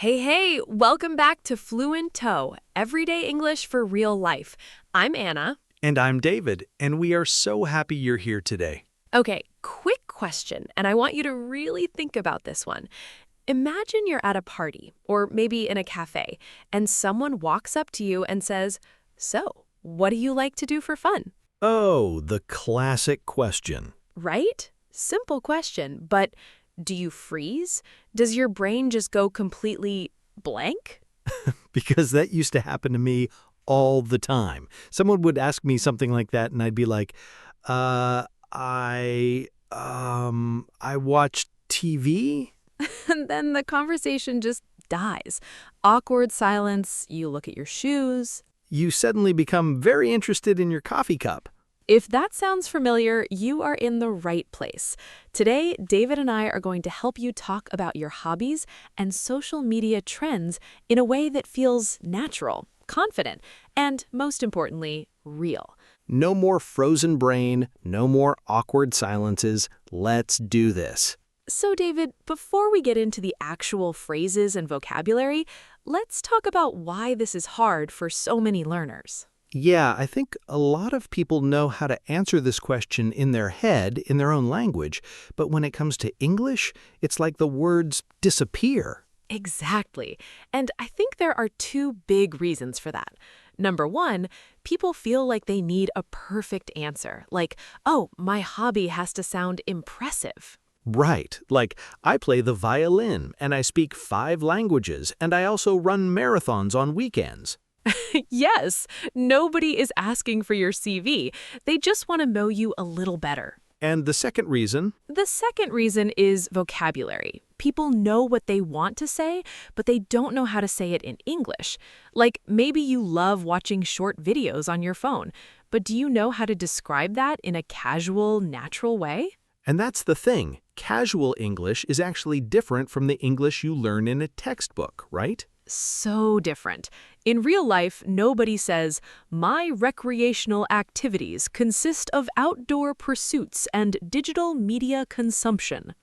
Hey, welcome back to Fluentto, everyday English for real life. I'm Anna. And I'm David, and we are so happy you're here today. Okay, quick question, and I want you to really think about this one. Imagine you're at a party, or maybe in a cafe, and someone walks up to you and says, "So, what do you like to do for fun?" Oh, the classic question. Right? Simple question, but do you freeze? Does your brain just go completely blank? Because that used to happen to me all the time. Someone would ask me something like that, and I'd be like, I watch TV? And then the conversation just dies. Awkward silence, you look at your shoes. You suddenly become very interested in your coffee cup. If that sounds familiar, you are in the right place. Today, David and I are going to help you talk about your hobbies and social media trends in a way that feels natural, confident, and most importantly, real. No more frozen brain, no more awkward silences. Let's do this. So, David, before we get into the actual phrases and vocabulary, let's talk about why this is hard for so many learners. Yeah, I think a lot of people know how to answer this question in their head, in their own language, but when it comes to English, it's like the words disappear. Exactly. And I think there are two big reasons for that. Number one, people feel like they need a perfect answer, like, oh, my hobby has to sound impressive. Right, like I play the violin and I speak 5 languages and I also run marathons on weekends. Yes, nobody is asking for your CV. They just want to know you a little better. And the second reason? The second reason is vocabulary. People know what they want to say, but they don't know how to say it in English. Like maybe you love watching short videos on your phone, but do you know how to describe that in a casual, natural way? And that's the thing. Casual English is actually different from the English you learn in a textbook, right? So different. In real life, nobody says, "My recreational activities consist of outdoor pursuits and digital media consumption."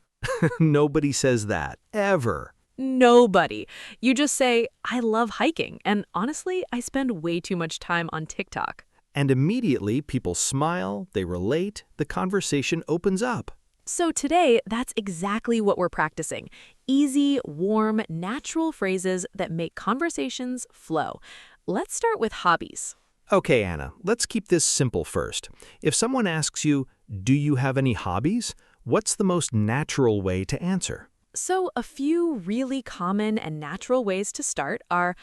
Nobody says that, ever. Nobody. You just say, "I love hiking, and honestly, I spend way too much time on TikTok." And immediately people smile, they relate, the conversation opens up. So today, that's exactly what we're practicing. Easy, warm, natural phrases that make conversations flow. Let's start with hobbies. Okay, Anna, let's keep this simple first. If someone asks you, do you have any hobbies? What's the most natural way to answer? So a few really common and natural ways to start are,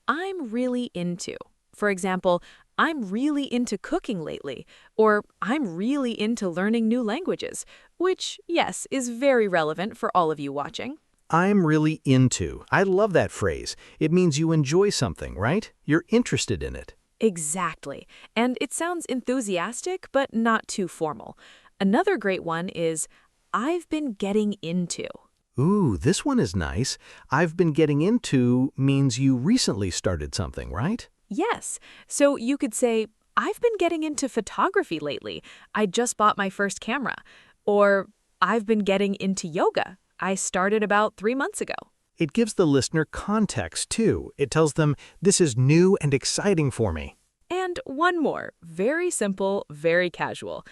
"I'm really into." For example, "I'm really into cooking lately," or "I'm really into learning new languages," which, yes, is very relevant for all of you watching. I'm really into. I love that phrase. It means you enjoy something, right? You're interested in it. Exactly. And it sounds enthusiastic, but not too formal. Another great one is, "I've been getting into." Ooh, this one is nice. I've been getting into means you recently started something, right? Yes. So you could say, "I've been getting into photography lately. I just bought my first camera." Or, "I've been getting into yoga. I started about 3 months ago." It gives the listener context, too. It tells them, this is new and exciting for me. And one more, very simple, very casual.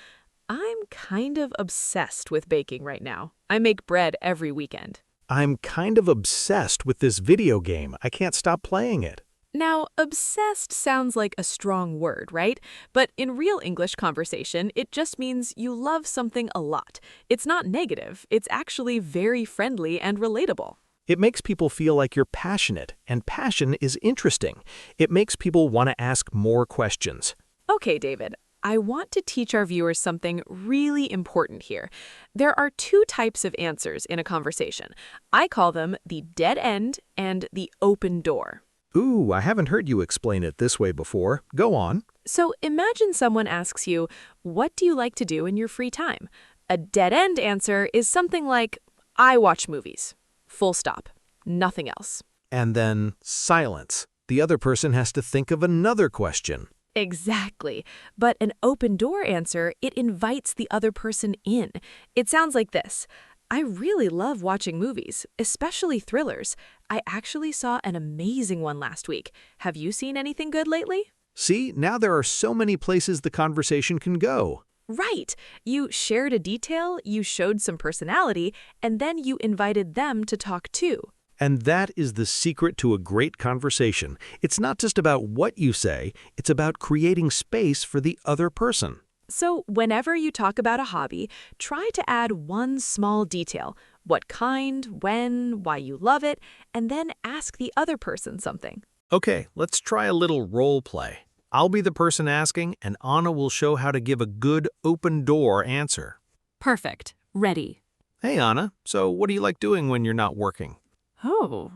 "I'm kind of obsessed with baking right now. I make bread every weekend." I'm kind of obsessed with this video game. I can't stop playing it. Now, obsessed sounds like a strong word, right? But in real English conversation, it just means you love something a lot. It's not negative. It's actually very friendly and relatable. It makes people feel like you're passionate, and passion is interesting. It makes people want to ask more questions. Okay, David, I want to teach our viewers something really important here. There are two types of answers in a conversation. I call them the dead end and the open door. Ooh, I haven't heard you explain it this way before. Go on. So imagine someone asks you, "What do you like to do in your free time?" A dead-end answer is something like, "I watch movies." Full stop. Nothing else. And then silence. The other person has to think of another question. Exactly. But an open door answer, it invites the other person in. It sounds like this. "I really love watching movies, especially thrillers. I actually saw an amazing one last week. Have you seen anything good lately? See, now there are so many places the conversation can go. Right. You shared a detail, you showed some personality, and then you invited them to talk too. And that is the secret to a great conversation. It's not just about what you say, it's about creating space for the other person. So whenever you talk about a hobby, try to add one small detail. What kind, when, why you love it, and then ask the other person something. Okay, let's try a little role play. I'll be the person asking, and Anna will show how to give a good open-door answer. Perfect. Ready. Hey, Anna, so what do you like doing when you're not working? Oh,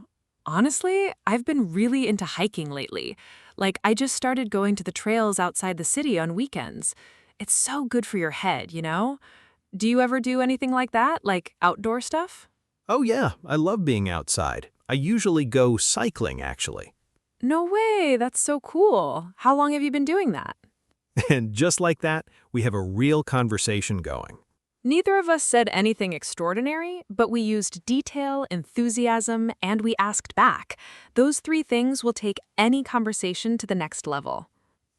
honestly, I've been really into hiking lately. Like, I just started going to the trails outside the city on weekends. It's so good for your head, you know? Do you ever do anything like that, like outdoor stuff? Oh yeah, I love being outside. I usually go cycling, actually. No way, that's so cool. How long have you been doing that? And just like that, we have a real conversation going. Neither of us said anything extraordinary, but we used detail, enthusiasm, and we asked back. Those three things will take any conversation to the next level.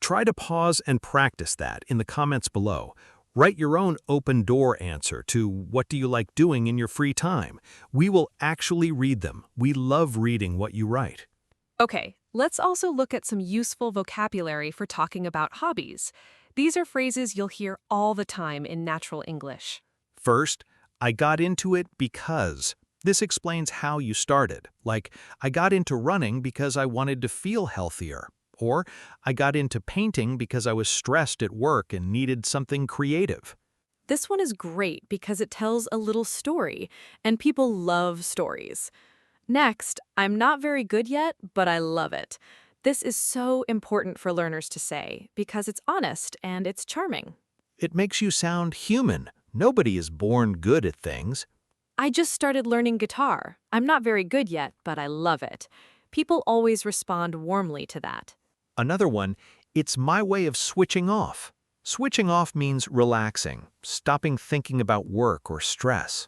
Try to pause and practice that in the comments below. Write your own open-door answer to what do you like doing in your free time. We will actually read them. We love reading what you write. Okay, let's also look at some useful vocabulary for talking about hobbies. These are phrases you'll hear all the time in natural English. First, I got into it because. This explains how you started. Like, I got into running because I wanted to feel healthier. Or, I got into painting because I was stressed at work and needed something creative. This one is great because it tells a little story, and people love stories. Next, I'm not very good yet, but I love it. This is so important for learners to say because it's honest and it's charming. It makes you sound human. Nobody is born good at things. I just started learning guitar. I'm not very good yet, but I love it. People always respond warmly to that. Another one, it's my way of switching off. Switching off means relaxing, stopping thinking about work or stress.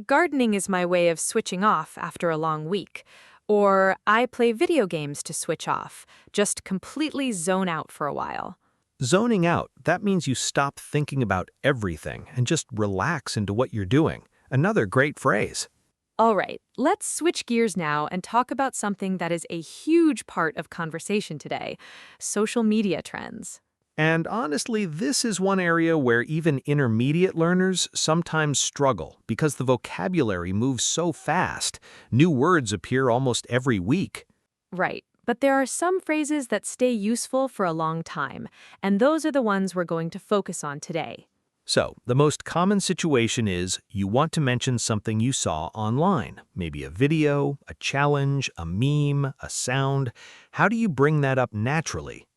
Gardening is my way of switching off after a long week. Or I play video games to switch off, just completely zone out for a while. Zoning out, that means you stop thinking about everything and just relax into what you're doing. Another great phrase. All right, let's switch gears now and talk about something that is a huge part of conversation today, social media trends. And honestly, this is one area where even intermediate learners sometimes struggle because the vocabulary moves so fast. New words appear almost every week. Right, but there are some phrases that stay useful for a long time, and those are the ones we're going to focus on today. So, the most common situation is you want to mention something you saw online, maybe a video, a challenge, a meme, a sound. How do you bring that up naturally?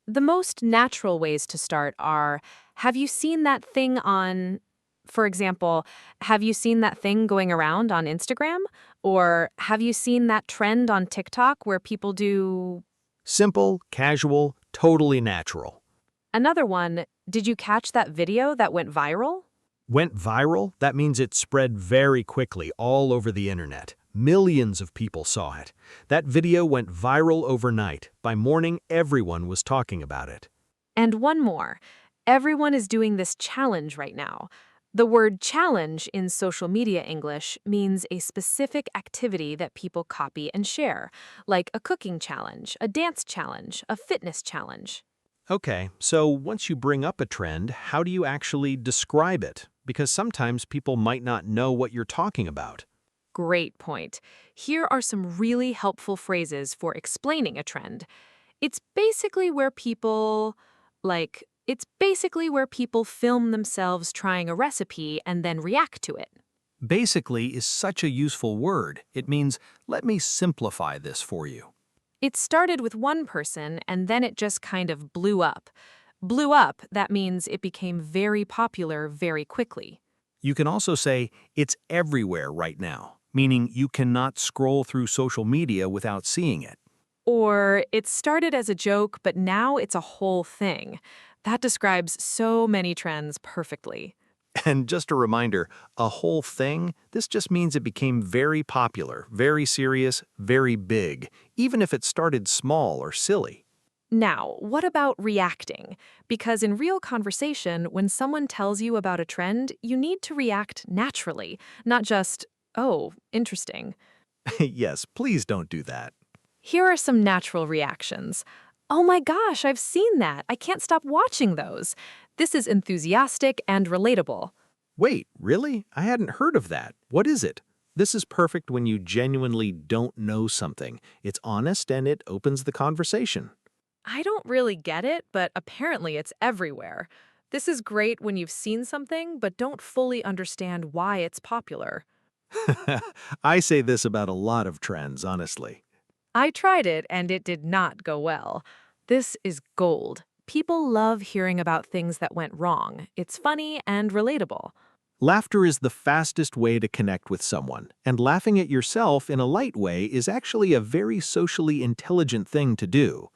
The most natural ways to start are, have you seen that thing on, for example, have you seen that thing going around on Instagram? Or have you seen that trend on TikTok where people do... Simple, casual, totally natural. Another one, did you catch that video that went viral? Went viral? That means it spread very quickly all over the internet. Millions of people saw it. That video went viral overnight. By morning, everyone was talking about it. And one more. Everyone is doing this challenge right now. The word challenge in social media English means a specific activity that people copy and share, like a cooking challenge, a dance challenge, a fitness challenge. Okay, so once you bring up a trend, how do you actually describe it? Because sometimes people might not know what you're talking about. Great point. Here are some really helpful phrases for explaining a trend. It's basically where people film themselves trying a recipe and then react to it. Basically is such a useful word. It means, let me simplify this for you. It started with one person and then it just kind of blew up. Blew up, that means it became very popular very quickly. You can also say, it's everywhere right now, meaning you cannot scroll through social media without seeing it. Or it started as a joke, but now it's a whole thing. That describes so many trends perfectly. And just a reminder, a whole thing, this just means it became very popular, very serious, very big, even if it started small or silly. Now, what about reacting? Because in real conversation, when someone tells you about a trend, you need to react naturally, not just, oh, interesting. Yes, please don't do that. Here are some natural reactions. Oh my gosh, I've seen that. I can't stop watching those. This is enthusiastic and relatable. Wait, really? I hadn't heard of that. What is it? This is perfect when you genuinely don't know something. It's honest and it opens the conversation. I don't really get it, but apparently it's everywhere. This is great when you've seen something but don't fully understand why it's popular. I say this about a lot of trends, honestly. I tried it and it did not go well. This is gold. People love hearing about things that went wrong. It's funny and relatable. Laughter is the fastest way to connect with someone, and laughing at yourself in a light way is actually a very socially intelligent thing to do.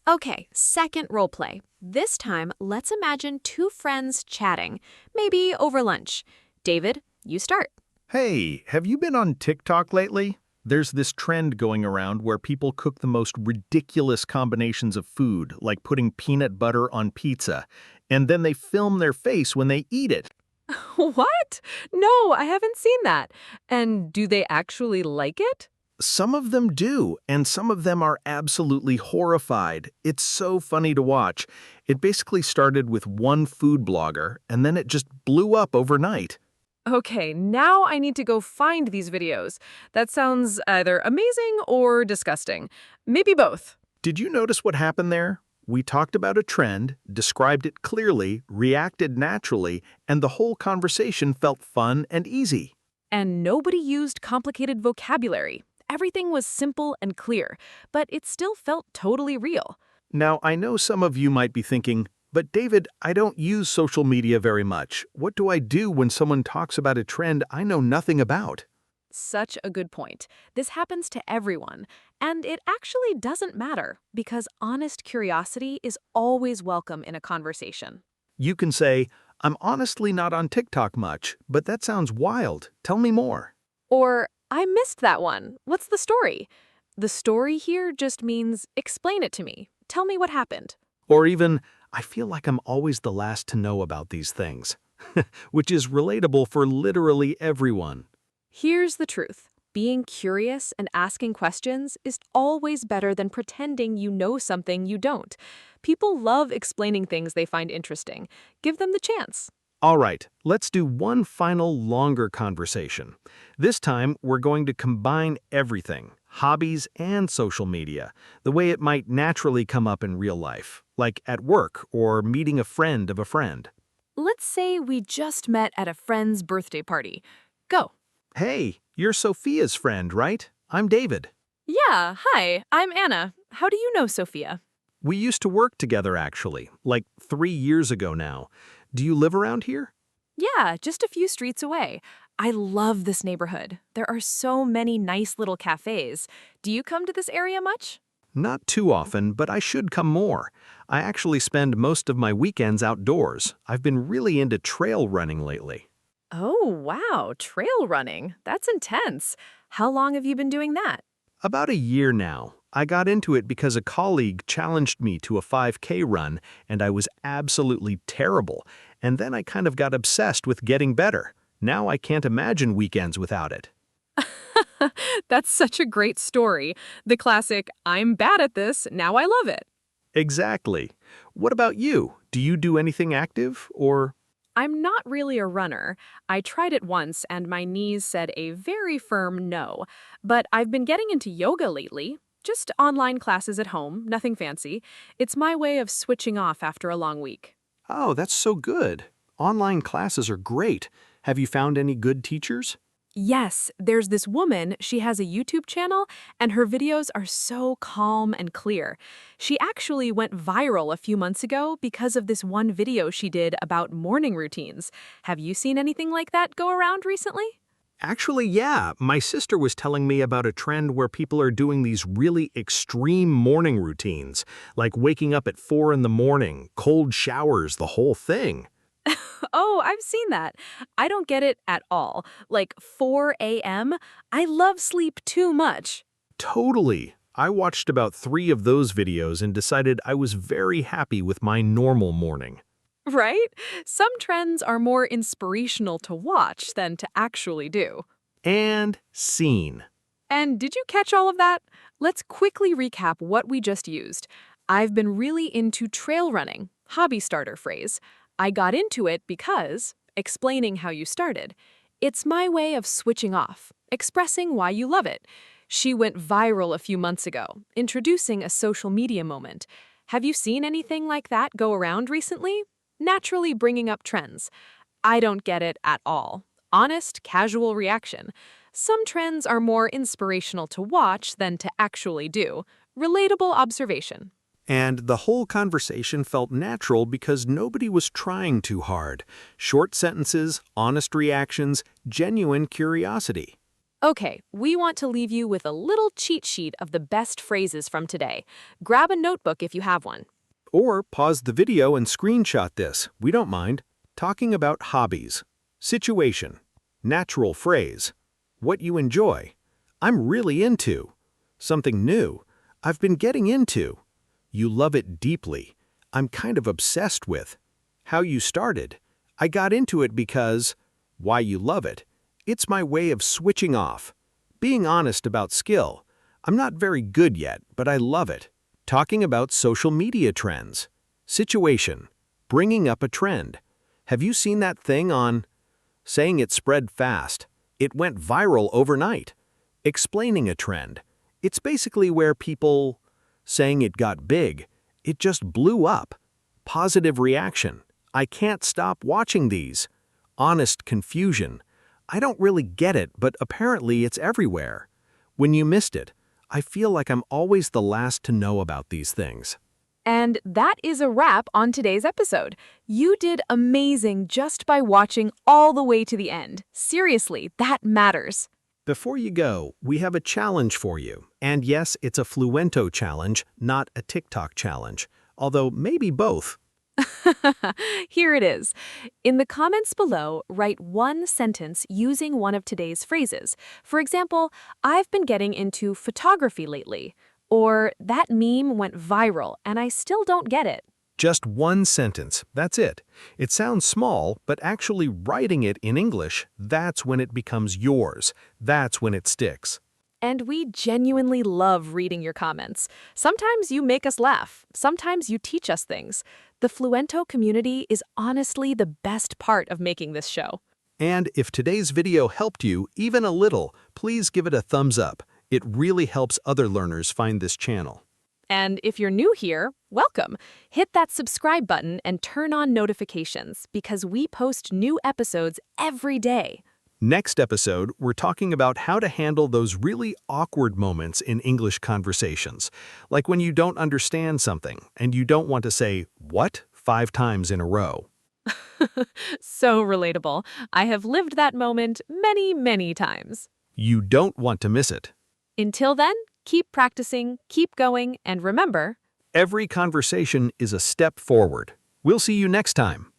Okay, second role play. This time, let's imagine two friends chatting, maybe over lunch. David, you start. Hey, have you been on TikTok lately? There's this trend going around where people cook the most ridiculous combinations of food, like putting peanut butter on pizza, and then they film their face when they eat it. What? No, I haven't seen that. And do they actually like it? Some of them do, and some of them are absolutely horrified. It's so funny to watch. It basically started with one food blogger, and then it just blew up overnight. Okay, now I need to go find these videos. That sounds either amazing or disgusting. Maybe both. Did you notice what happened there? We talked about a trend, described it clearly, reacted naturally, and the whole conversation felt fun and easy. And nobody used complicated vocabulary. Everything was simple and clear, but it still felt totally real. Now, I know some of you might be thinking, but David, I don't use social media very much. What do I do when someone talks about a trend I know nothing about? Such a good point. This happens to everyone, and it actually doesn't matter because honest curiosity is always welcome in a conversation. You can say, I'm honestly not on TikTok much, but that sounds wild. Tell me more. Or, I missed that one. What's the story? The story here just means explain it to me. Tell me what happened. Or even, I feel like I'm always the last to know about these things, which is relatable for literally everyone. Here's the truth. Being curious and asking questions is always better than pretending you know something you don't. People love explaining things they find interesting. Give them the chance. All right, let's do one final longer conversation. This time, we're going to combine everything, hobbies and social media, the way it might naturally come up in real life, like at work or meeting a friend of a friend. Let's say we just met at a friend's birthday party. Go. Hey, you're Sophia's friend, right? I'm David. Yeah, hi, I'm Anna. How do you know Sophia? We used to work together, actually, like 3 years ago now. Do you live around here? Yeah, just a few streets away. I love this neighborhood. There are so many nice little cafes. Do you come to this area much? Not too often, but I should come more. I actually spend most of my weekends outdoors. I've been really into trail running lately. Oh, wow, trail running. That's intense. How long have you been doing that? About a year now. I got into it because a colleague challenged me to a 5K run, and I was absolutely terrible. And then I kind of got obsessed with getting better. Now I can't imagine weekends without it. That's such a great story. The classic, I'm bad at this, now I love it. Exactly. What about you? Do you do anything active, or... I'm not really a runner. I tried it once and my knees said a very firm no. But I've been getting into yoga lately. Just online classes at home, nothing fancy. It's my way of switching off after a long week. Oh, that's so good. Online classes are great. Have you found any good teachers? Yes, there's this woman, she has a YouTube channel, and her videos are so calm and clear. She actually went viral a few months ago because of this one video she did about morning routines. Have you seen anything like that go around recently? Actually, yeah. My sister was telling me about a trend where people are doing these really extreme morning routines, like waking up at 4 in the morning, cold showers, the whole thing. Oh, I've seen that. I don't get it at all. Like 4 a.m.? I love sleep too much. Totally. I watched about 3 of those videos and decided I was very happy with my normal morning. Right? Some trends are more inspirational to watch than to actually do. And scene. And did you catch all of that? Let's quickly recap what we just used. I've been really into trail running, hobby starter phrase. I got into it because, explaining how you started. It's my way of switching off, expressing why you love it. She went viral a few months ago, introducing a social media moment. Have you seen anything like that go around recently? Naturally bringing up trends. I don't get it at all. Honest, casual reaction. Some trends are more inspirational to watch than to actually do. Relatable observation. And the whole conversation felt natural because nobody was trying too hard. Short sentences, honest reactions, genuine curiosity. Okay, we want to leave you with a little cheat sheet of the best phrases from today. Grab a notebook if you have one. Or pause the video and screenshot this, we don't mind. Talking about hobbies. Situation. Natural phrase. What you enjoy. I'm really into. Something new. I've been getting into. You love it deeply. I'm kind of obsessed with. How you started. I got into it because. Why you love it. It's my way of switching off. Being honest about skill. I'm not very good yet, but I love it. Talking about social media trends. Situation. Bringing up a trend. Have you seen that thing on? Saying it spread fast. It went viral overnight. Explaining a trend. It's basically where people. Saying it got big. It just blew up. Positive reaction. I can't stop watching these. Honest confusion. I don't really get it, but apparently it's everywhere. When you missed it, I feel like I'm always the last to know about these things. And that is a wrap on today's episode. You did amazing just by watching all the way to the end. Seriously, that matters. Before you go, we have a challenge for you. And yes, it's a Fluento challenge, not a TikTok challenge. Although maybe both. Here it is. In the comments below, write one sentence using one of today's phrases. For example, I've been getting into photography lately. Or that meme went viral and I still don't get it. Just one sentence, that's it. It sounds small, but actually writing it in English, that's when it becomes yours. That's when it sticks. And we genuinely love reading your comments. Sometimes you make us laugh. Sometimes you teach us things. The Fluentto community is honestly the best part of making this show. And if today's video helped you even a little, please give it a thumbs up. It really helps other learners find this channel. And if you're new here, welcome. Hit that subscribe button and turn on notifications because we post new episodes every day. Next episode, we're talking about how to handle those really awkward moments in English conversations, like when you don't understand something and you don't want to say, "What?" 5 times in a row. So relatable. I have lived that moment many, many times. You don't want to miss it. Until then, keep practicing, keep going, and remember, Every conversation is a step forward. We'll see you next time.